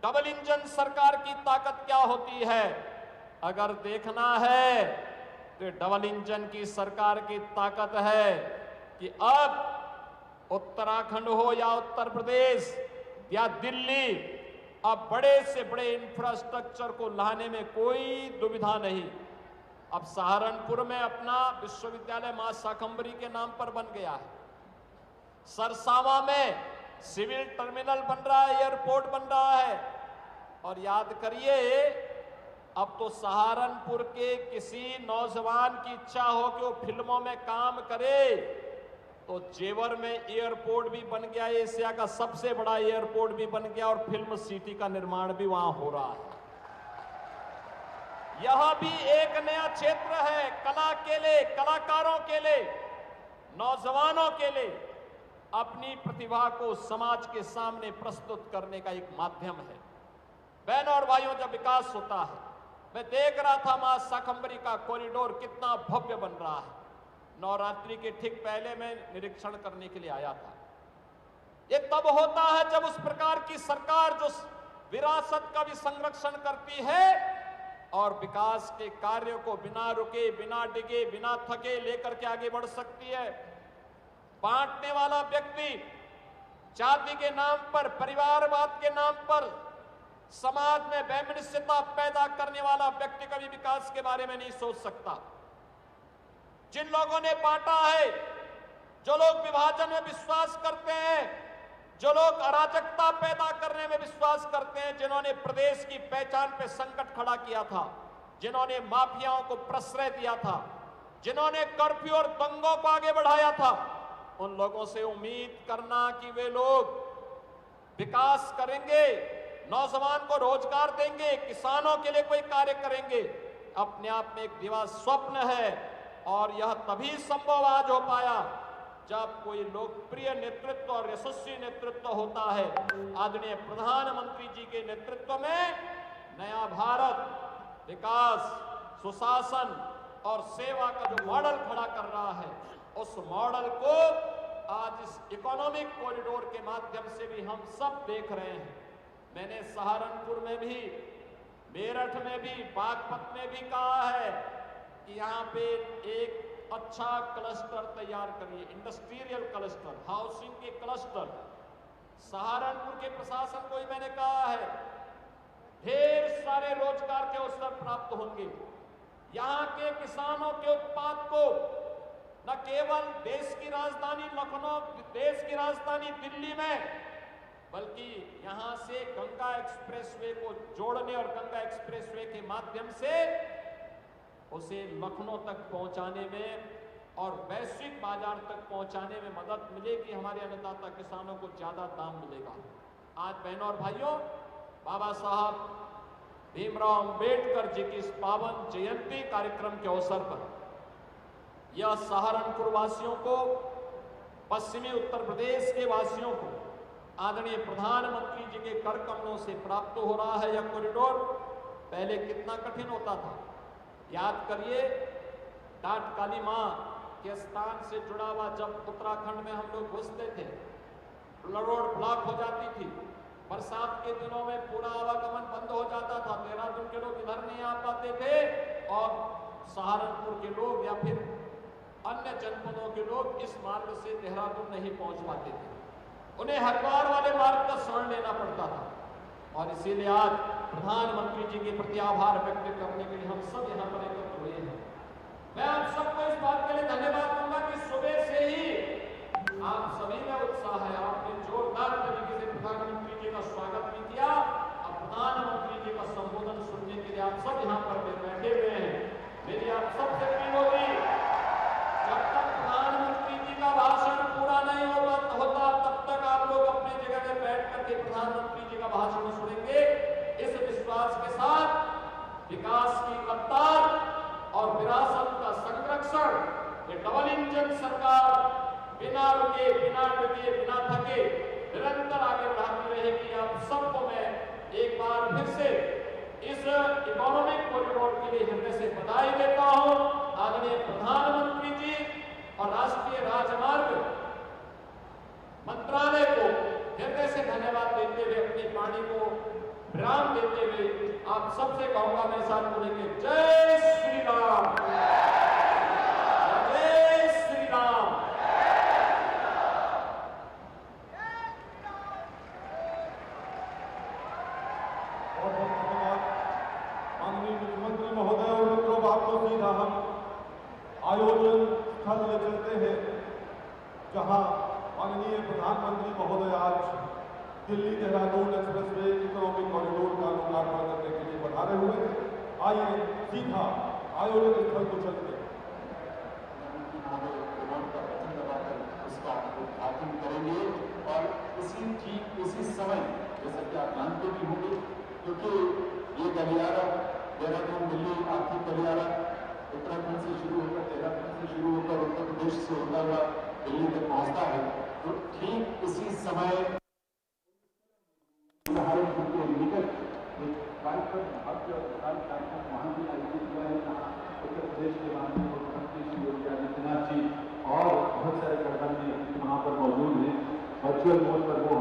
Double engine सरकार की ताकत क्या होती है। अगर देखना है तो डबल इंजन की सरकार की ताकत है कि अब उत्तराखंड हो या उत्तर प्रदेश या दिल्ली, अब बड़े से बड़े इंफ्रास्ट्रक्चर को लाने में कोई दुविधा नहीं। अब सहारनपुर में अपना विश्वविद्यालय मां शाकंभरी के नाम पर बन गया है। सरसावा में सिविल टर्मिनल बन रहा है, एयरपोर्ट बन रहा है। और याद करिए, अब तो सहारनपुर के किसी नौजवान की इच्छा हो कि वो फिल्मों में काम करे तो जेवर में एयरपोर्ट भी बन गया, एशिया का सबसे बड़ा एयरपोर्ट भी बन गया और फिल्म सिटी का निर्माण भी वहां हो रहा है। यह भी एक नया क्षेत्र है कला के लिए, कलाकारों के लिए, नौजवानों के लिए अपनी प्रतिभा को समाज के सामने प्रस्तुत करने का एक माध्यम है। बहनों और भाइयों, जब विकास होता है, मैं देख रहा था मां शाकंभरी का कॉरिडोर कितना भव्य बन रहा है। नवरात्रि के ठीक पहले मैं निरीक्षण करने के लिए आया था। ये तब होता है जब उस प्रकार की सरकार जो विरासत का भी संरक्षण करती है और विकास के कार्यों को बिना रुके, बिना डिगे, बिना थके लेकर के आगे बढ़ सकती है। बांटने वाला व्यक्ति जाति के नाम पर, परिवारवाद के नाम पर समाज में वैमनस्यता पैदा करने वाला व्यक्ति कभी विकास के बारे में नहीं सोच सकता। जिन लोगों ने बांटा है, जो लोग विभाजन में विश्वास करते हैं, जो लोग अराजकता पैदा करने में विश्वास करते हैं, जिन्होंने प्रदेश की पहचान पे संकट खड़ा किया था, जिन्होंने माफियाओं को प्रश्रय दिया था, जिन्होंने कर्फ्यू और दंगों को आगे बढ़ाया था, उन लोगों से उम्मीद करना कि वे लोग विकास करेंगे, नौजवान को रोजगार देंगे, किसानों के लिए कोई कार्य करेंगे, अपने आप में एक दिवा स्वप्न है। और यह तभी संभव आज हो पाया जब कोई लोकप्रिय नेतृत्व और यशस्वी नेतृत्व होता है। आदरणीय प्रधानमंत्री जी के नेतृत्व में नया भारत विकास, सुशासन और सेवा का जो मॉडल खड़ा कर रहा है, उस मॉडल को आज इस इकोनॉमिक कॉरिडोर के माध्यम से भी हम सब देख रहे हैं। मैंने सहारनपुर में भी, मेरठ में भी, बागपत में भी कहा है कि यहाँ पे एक अच्छा क्लस्टर तैयार करिए, इंडस्ट्रियल क्लस्टर, हाउसिंग के क्लस्टर। सहारनपुर के प्रशासन को ही मैंने कहा है, ढेर सारे रोजगार के अवसर प्राप्त होंगे। यहाँ के किसानों के उत्पाद को न केवल देश की राजधानी लखनऊ, देश की राजधानी दिल्ली में, बल्कि यहाँ से गंगा एक्सप्रेसवे को जोड़ने और गंगा एक्सप्रेसवे के माध्यम से उसे लखनऊ तक पहुंचाने में और वैश्विक बाजार तक पहुंचाने में मदद मिलेगी। हमारे अन्नदाता किसानों को ज्यादा दाम मिलेगा। आज बहनों और भाइयों, बाबा साहब भीमराव अंबेडकर जी की इस पावन जयंती कार्यक्रम के अवसर पर यह सहारनपुर वासियों को, पश्चिमी उत्तर प्रदेश के वासियों को आदरणीय प्रधानमंत्री जी के कर कमलों से प्राप्त हो रहा है। यह कॉरिडोर पहले कितना कठिन होता था, याद करिए। टाट काली मां के स्थान से जुड़ा हुआ जब उत्तराखंड में हम लोग घुसते थे, रोड ब्लॉक हो जाती थी, बरसात के दिनों में पूरा आवागमन बंद हो जाता था, देहरादून के लोग इधर नहीं आ पाते थे और सहारनपुर के लोग या फिर अन्य जनपदों के लोग इस मार्ग से देहरादून नहीं पहुंच पाते थे, उन्हें हरिद्वार वाले मार्ग का शरण लेना पड़ता था। और इसीलिए आज प्रधानमंत्री जी के प्रति आभार व्यक्त करने के लिए हम सब यहाँ पर एकत्र हुए हैं। मैं आप सबको इस बात के लिए धन्यवाद दूंगा कि सुबह से ही आप सभी में उत्साह है। आपने जोरदार तरीके से प्रधानमंत्री जी का स्वागत भी किया और प्रधानमंत्री जी का संबोधन सुनने के लिए आप सब यहाँ पर बैठे हुए हैं। मेरी आप सबसे अपील होगी, जब तक प्रधानमंत्री जी का भाषण पूरा नहीं होता तब तक आप लोग अपनी जगह में बैठ करके प्रधानमंत्री जी का भाषण सुनेंगे। इस विश्वास के साथ विकास की रफ्तार और विरासत का संरक्षण, ये डबल इंजन सरकार बिना रुके, बिना डगे, बिना थके निरंतर आगे बढ़ाती रहेगी। आप सबको मैं एक बार फिर से इस इकोनॉमिक कॉरिडोर के लिए हृदय से बधाई देता हूं। आदरणीय प्रधानमंत्री जी और राष्ट्रीय राजमार्ग मंत्रालय को हृदय से धन्यवाद देते हुए अपनी वाणी को आप सबसे कहूंगा मेरे साथ बोलेंगे जय श्री राम, जय श्री राम। बहुत बहुत धन्यवाद माननीय मुख्यमंत्री महोदय और मित्रों। आपको सीधा हम आयोजन स्थल ले चलते हैं जहां माननीय प्रधानमंत्री महोदय आज Delhi Dehradun expressway economic corridor का लोकार्पण करने के लिए पधारे हुए हैं। आइए सीधा आयोजन स्थल को चलते हैं। उसका उद्घाटन करेंगे और इसी समय जैसा कि आप जानते भी होंगे, क्योंकि ये गलियारा देहरादून दिल्ली आर्थिक गलियारा उत्तराखंड से शुरू होकर देहरादून से शुरू होकर उत्तर प्रदेश से होता हुआ दिल्ली तक पहुंचता है। तो ठीक इसी समय सहारनपुर के निकट एक कार्यक्रम कार्यक्रम वहां भी आयोजित हुआ है, जहाँ उत्तर प्रदेश के माननीय मुख्यमंत्री श्री योगी आदित्यनाथ जी और बहुत सारे गणमान्य वहां पर मौजूद हैं। वर्चुअल मोड पर वो